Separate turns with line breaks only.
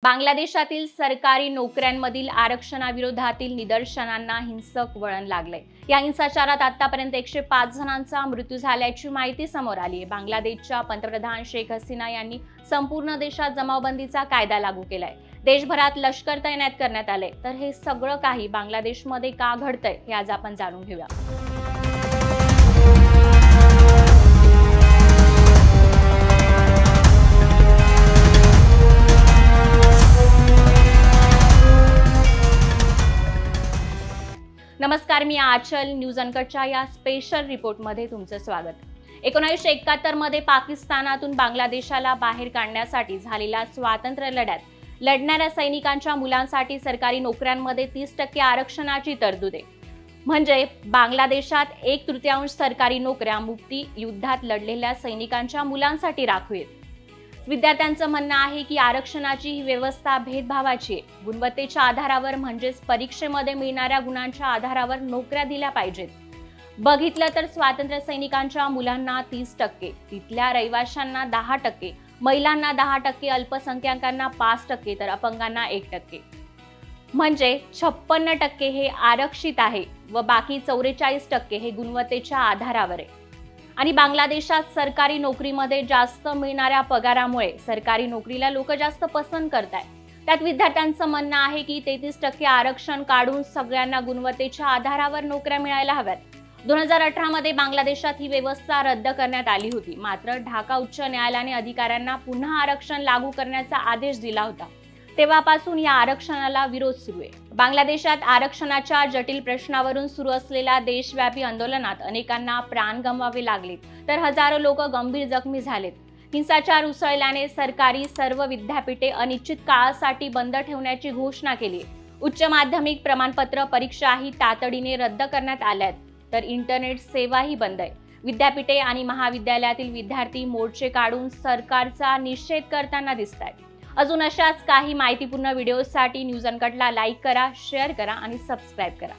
बांगलादेशातील सरकारी नोकऱ्यांमधील आरक्षणाविरोधातील निदर्शनांना हिंसक वळण लागलंय। या हिंसाचारात आतापर्यंत 105 जणांचा मृत्यू झाल्याची माहिती समोर आली आहे। बांगलादेशच्या पंतप्रधान शेख हसीना यांनी संपूर्ण देशात जमावबंदीचा कायदा लागू केलाय। देशभरात लष्कर तैनात करण्यात आले। तर हे सगळं काही बांगलादेशमध्ये का घडतंय हे आज आपण जाणून घेऊया। नमस्कार, मी आचल। न्यूज अनकटच्या या स्पेशल रिपोर्टमध्ये तुमचं स्वागत। 1971 मध्ये पाकिस्तानातून बांगलादेशाला बाहेर काढण्यासाठी झालेल्या स्वातंत्र्य लढ्यात लढणाऱ्या सैनिकांच्या मुलांसाठी सरकारी नोकऱ्यांमध्ये 30% आरक्षणाची तरतूद आहे। म्हणजे बांगलादेशात 1/3 सरकारी नोकऱ्या मुक्ती युद्धात लढलेल्या सैनिकांच्या मुलांसाठी राखीव आहेत। विद्यार्थ्यांचं म्हणणं आहे की आरक्षणाची ही व्यवस्था भेदभावाची आहे। गुणवत्तेच्या आधारावर म्हणजेच परीक्षेमध्ये मिळणाऱ्या गुणांच्या आधारावर नोकऱ्या दिल्या पाहिजेत। बघितलं तर स्वातंत्र्य सैनिकांच्या मुलांना 30%, तिथल्या रहिवाशांना 10%, महिलांना 10%, अल्पसंख्याकांना 5% तर अपंगांना 1%। म्हणजे 56% हे आरक्षित आहे व बाकी 44% हे गुणवत्तेच्या आधारावर आहे। आणि बांगलादेशात सरकारी नोकरीमध्ये जास्त मिळणाऱ्या पगारामुळे सरकारी नोकरीला लोक जास्त पसंत करतात। त्यात विद्यार्थ्यांचं म्हणणं आहे की 33% आरक्षण काढून सगळ्यांना गुणवत्तेच्या आधारावर नोकऱ्या मिळायला हव्यात। 2018 मध्ये बांगलादेशात ही व्यवस्था रद्द करण्यात आली होती। मात्र ढाका उच्च न्यायालयाने अधिकाऱ्यांना पुन्हा आरक्षण लागू करण्याचा आदेश दिला होता। तेव्हापासून या आरक्षणाला विरोध सुरू आहे। बांगलादेशात आरक्षणाच्या जटिल प्रश्नावरून सुरू असलेल्या देशव्यापी आंदोलनात अनेकांना प्राण गमवावे लागले तर हजारो लोक गंभीर जखमी झालेत। हिंसाचार उसळल्याने सरकारी सर्व विद्यापीठे अनिश्चित काळासाठी बंद ठेवण्याची घोषणा केली। उच्च माध्यमिक प्रमाणपत्र परीक्षाही तातडीने रद्द करण्यात आल्यात तर इंटरनेट सेवाही बंद आहे। विद्यापीठे आणि महाविद्यालयातील विद्यार्थी मोर्चे काढून सरकारचा निषेध करताना दिसतात। अजून अशाच काही माहितीपूर्ण व्हिडिओसाठी न्यूज अनकटला लाईक करा, शेअर करा आणि सबस्क्राईब करा।